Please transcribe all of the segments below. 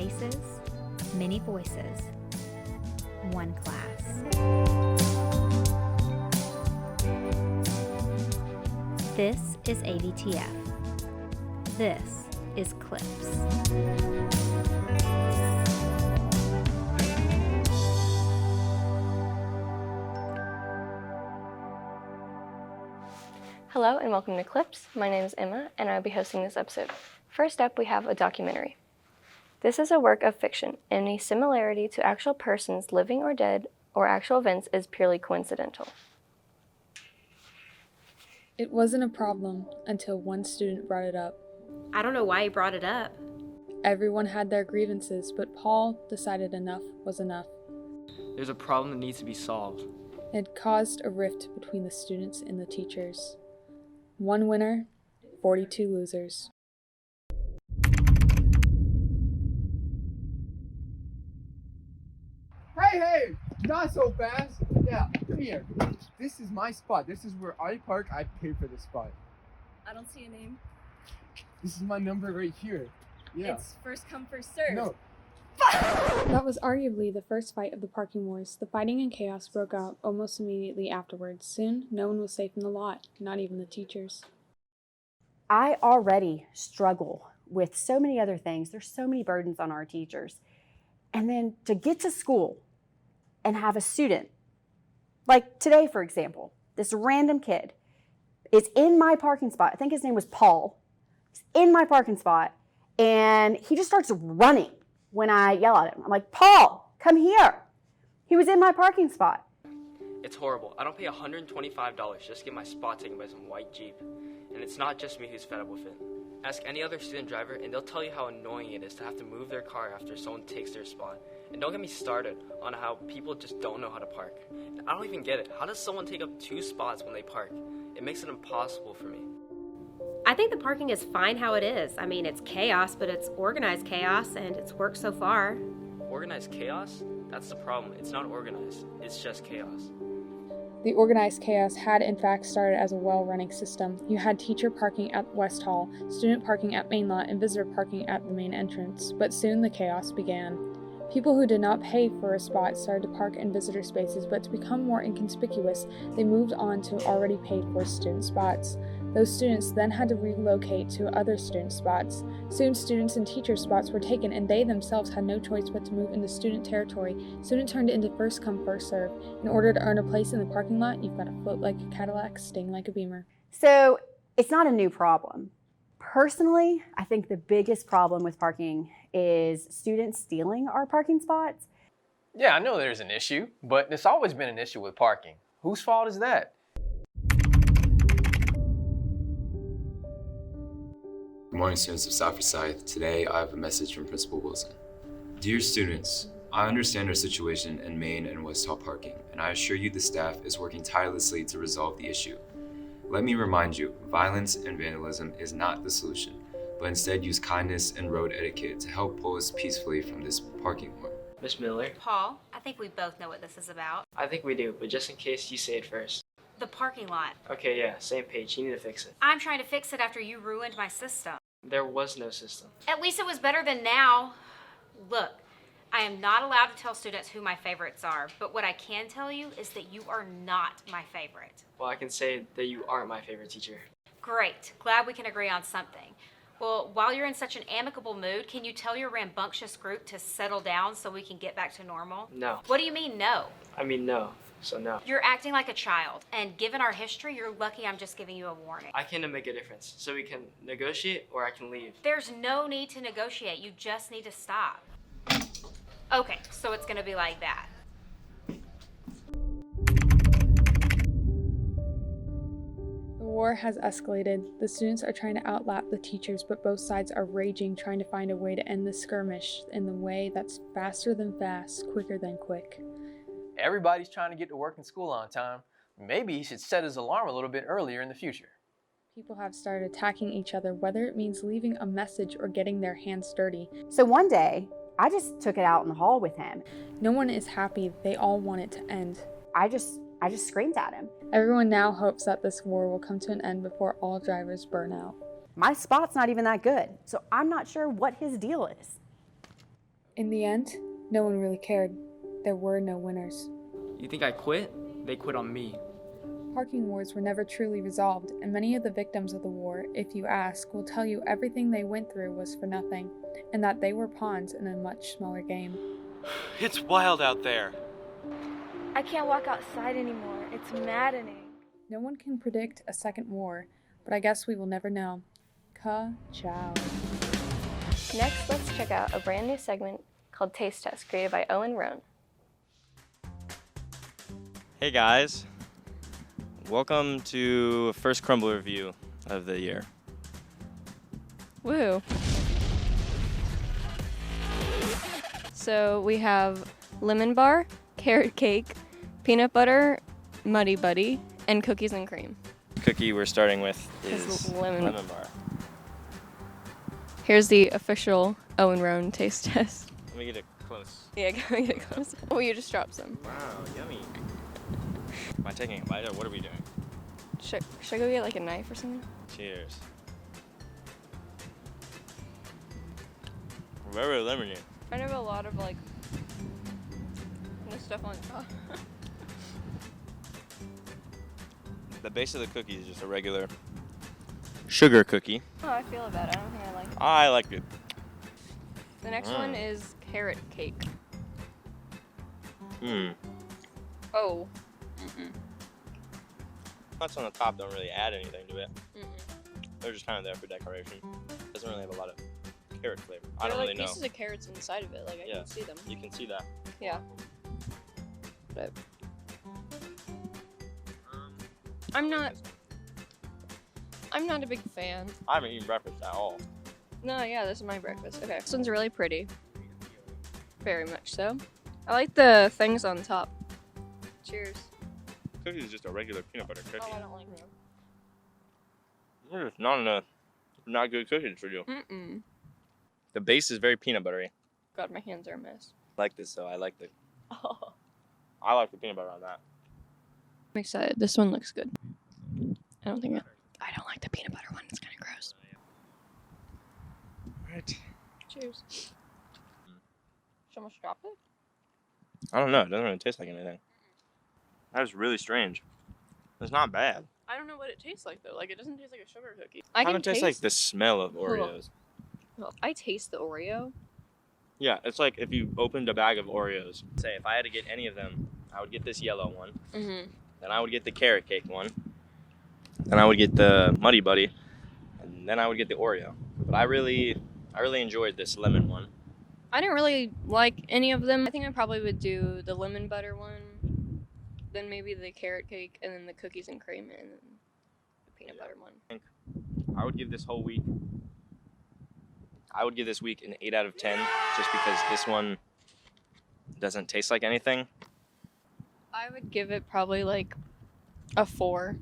faces, many voices, one class. This is AVTF. This is Clips. Hello and welcome to Clips. My name is Emma and I'll be hosting this episode. First up, we have a documentary. This is a work of fiction. Any similarity to actual persons living or dead or actual events is purely coincidental. It wasn't a problem until one student brought it up. I don't know why he brought it up. Everyone had their grievances, but Paul decided enough was enough. There's a problem that needs to be solved. It caused a rift between the students and the teachers. One winner, 42 losers. Hey, not so fast. Yeah, come here. This is my spot. This is where I park. I paid for this spot. I don't see a name. This is my number right here. Yeah. It's first come, first served. No. That was arguably the first fight of the parking wars. The fighting and chaos broke out almost immediately afterwards. Soon, no one was safe in the lot, not even the teachers. I already struggle with so many other things. There's so many burdens on our teachers. And then to get to school and have a student, like today, for example, this random kid is in my parking spot. I think his name was Paul. He's in my parking spot, and he just starts running when I yell at him. I'm like, Paul, come here. He was in my parking spot. It's horrible. I don't pay $125 just to get my spot taken by some white Jeep. And it's not just me who's fed up with it. Ask any other student driver and they'll tell you how annoying it is to have to move their car after someone takes their spot. And don't get me started on how people just don't know how to park. And I don't even get it. How does someone take up 2 spots when they park? It makes it impossible for me. I think the parking is fine how it is. I mean, it's chaos, but it's organized chaos, and it's worked so far. Organized chaos? That's the problem. It's not organized. It's just chaos. The organized chaos had in fact started as a well-running system. You had teacher parking at West Hall, student parking at Main Lot, and visitor parking at the main entrance. But soon the chaos began. People who did not pay for a spot started to park in visitor spaces, but to become more inconspicuous, they moved on to already paid for student spots. Those students then had to relocate to other student spots. Soon students and teacher spots were taken, and they themselves had no choice but to move into student territory. Student turned into first come, first serve. In order to earn a place in the parking lot, you've got to float like a Cadillac, sting like a Beamer. So it's not a new problem. Personally, I think the biggest problem with parking is students stealing our parking spots. Yeah, I know there's an issue, but it's always been an issue with parking. Whose fault is that? Good morning, students of South Forsyth. Today, I have a message from Principal Wilson. Dear students, I understand our situation in Main and West Hall parking, and I assure you the staff is working tirelessly to resolve the issue. Let me remind you, violence and vandalism is not the solution, but instead use kindness and road etiquette to help pull us peacefully from this parking war. Miss Miller? Paul, I think we both know what this is about. I think we do, but just in case you say it first. The parking lot. Okay, yeah, same page. You need to fix it. I'm trying to fix it after you ruined my system. There was no system. At least it was better than now. Look, I am not allowed to tell students who my favorites are, but what I can tell you is that you are not my favorite. Well, I can say that you aren't my favorite teacher. Great. Glad we can agree on something. Well, while you're in such an amicable mood, can you tell your rambunctious group to settle down so we can get back to normal? No. What do you mean, no? I mean, no. So no. You're acting like a child, and given our history, you're lucky I'm just giving you a warning. I can make a difference. So we can negotiate or I can leave. There's no need to negotiate. You just need to stop. Okay, so it's gonna be like that. The war has escalated. The students are trying to outlap the teachers, but both sides are raging, trying to find a way to end the skirmish in the way that's faster than fast, quicker than quick. Everybody's trying to get to work and school on time. Maybe he should set his alarm a little bit earlier in the future. People have started attacking each other, whether it means leaving a message or getting their hands dirty. So one day, I just took it out in the hall with him. No one is happy. They all want it to end. I just screamed at him. Everyone now hopes that this war will come to an end before all drivers burn out. My spot's not even that good, so I'm not sure what his deal is. In the end, no one really cared. There were no winners. You think I quit? They quit on me. Parking wars were never truly resolved, and many of the victims of the war, if you ask, will tell you everything they went through was for nothing, and that they were pawns in a much smaller game. It's wild out there. I can't walk outside anymore. It's maddening. No one can predict a second war, but I guess we will never know. Ka-chow. Next, let's check out a brand new segment called Taste Test, created by Owen Roan. Hey guys, welcome to first crumble review of the year. Woo! So we have lemon bar, carrot cake, peanut butter, Muddy Buddy, and cookies and cream. Cookie we're starting with Is is lemon. lemon bar. Here's the official Owen Roan taste test. Let me get it close. Yeah, go get close. Oh, you just dropped some. Wow, yummy. Am I taking a bite or what are we doing? Should I go get like a knife or something? Cheers. Very lemony. I have a lot of like this stuff on top. The base of the cookie is just a regular sugar cookie. Oh, I feel about it. I don't think I like it. I like it. The next one is carrot cake. Oh. Nuts on the top don't really add anything to it. They're just kind of there for decoration. Doesn't really have a lot of carrot flavor. I don't really know. Pieces of carrots inside of it. Like I Yeah. can see them. You can see that. Yeah. But I'm not a big fan. I haven't eaten breakfast at all. No, yeah, this is my breakfast. Okay. This one's really pretty. Very much so. I like the things on top. Cheers. Cookie is just a regular peanut butter cookie. Oh, I don't like them. There's not enough not good cookies for you. Mm-mm. The base is very peanut buttery. God, my hands are a mess. I like this though. I like the Oh. I like the peanut butter on that. I'm excited. This one looks good. I don't like the peanut butter one. It's kind of gross. Right. Cheers. Someone dropped it? I don't know. It doesn't really taste like anything. That was really strange. It's not bad. I don't know what it tastes like though. Like it doesn't taste like a sugar cookie. It kind of tastes like the smell of Oreos. I taste the Oreo. Yeah, it's like if you opened a bag of Oreos. Say if I had to get any of them, I would get this yellow one. Mm-hmm. Then I would get the carrot cake one. Then I would get the Muddy Buddy. And then I would get the Oreo. But I really enjoyed this lemon one. I didn't really like any of them. I think I probably would do the lemon butter one, then maybe the carrot cake, and then the cookies and cream, and then the peanut butter one. I would give this whole week. I would give this week an 8 out of 10, just because this one doesn't taste like anything. I would give it probably like a 4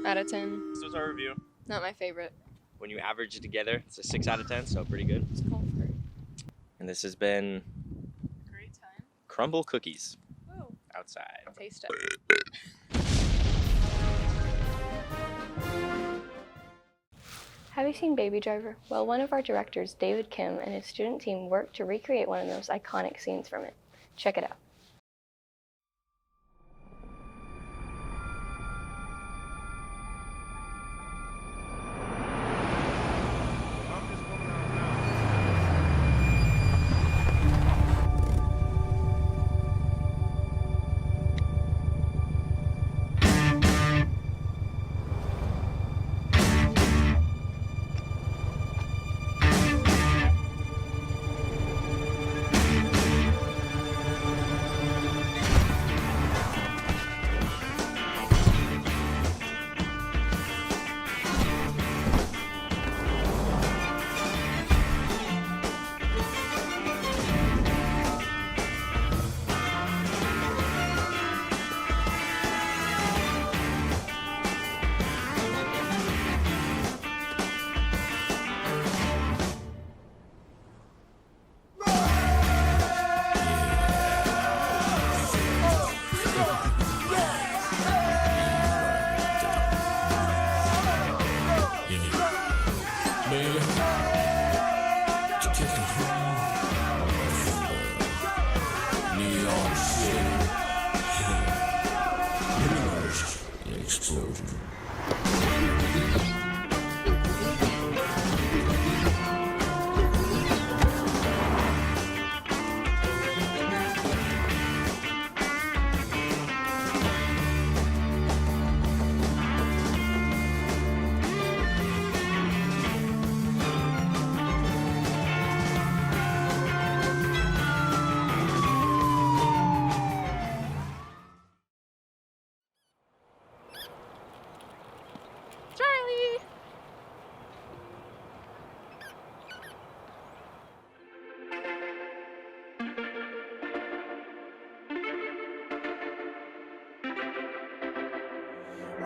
out of 10. This was our review. Not my favorite. When you average it together, it's a 6 out of 10, so pretty good. It's cool for And this has been great time. Crumble Cookies Whoa. outside. Taste it. Have you seen Baby Driver? Well, one of our directors, David Kim, and his student team worked to recreate one of those iconic scenes from it. Check it out.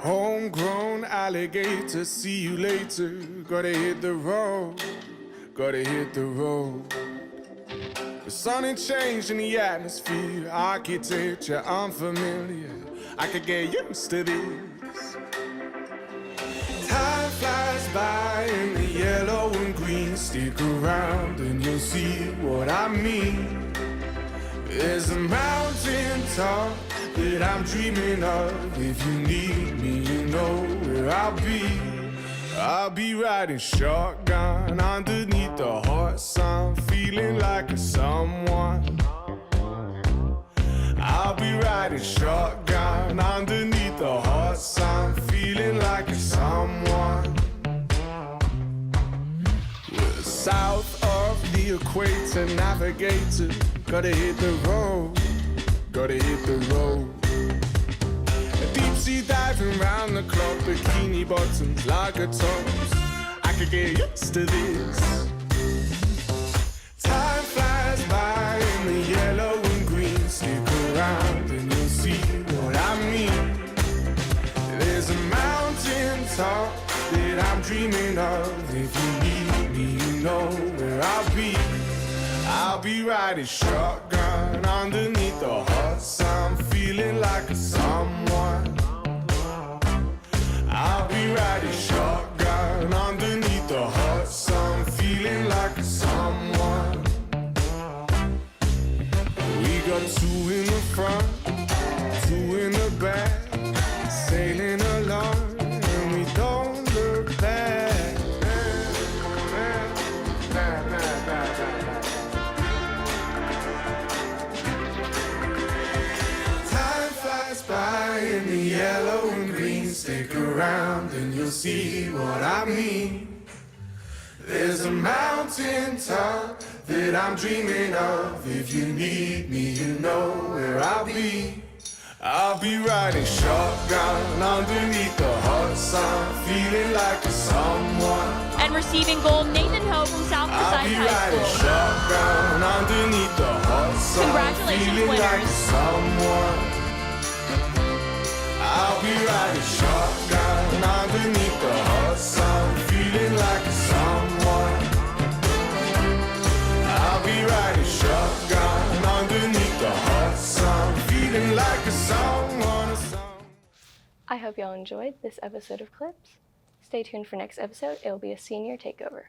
Homegrown alligator, see you later. Gotta hit the road, gotta hit the road. The sun ain't changed in the atmosphere, architecture unfamiliar. I could get used to this. Time flies by in the yellow and green. Stick around and you'll see what I mean. There's a mountain top that I'm dreaming of. If you need me, you know where I'll be. I'll be riding shotgun underneath the hot sun, feeling like a someone. I'll be riding shotgun underneath the hot sun, feeling like a someone. We're south of the equator, navigator. Gotta hit the road, gotta hit the road. Deep sea diving round the clock, bikini bottoms, lager tops. I could get used to this. Time flies by in the yellow and green. Stick around and you'll see what I mean. There's a mountain top that I'm dreaming of. If you need me, you know where I'll be. I'll be riding shotgun underneath the hot sun, feeling like a someone. I'll be riding shotgun underneath the hot sun, feeling like a someone. We got two in the front, two in the back, sailing along, and we don't look back. By in the yellow and green, stick around and you'll see what I mean. There's a mountain top that I'm dreaming of. If you need me, you know where I'll be. I'll be riding shotgun underneath the hot sun, feeling like a someone. And receiving gold, Nathan Ho from South Forsyth High I'll be riding School. shotgun underneath the hot sun, Congratulations, feeling winners. like a someone. I'll be riding shotgun underneath the hot sun, feeling like a someone. I'll be riding shotgun underneath the hot sun, feeling like a someone. I hope y'all enjoyed this episode of Clips. Stay tuned for next episode. It will be a senior takeover.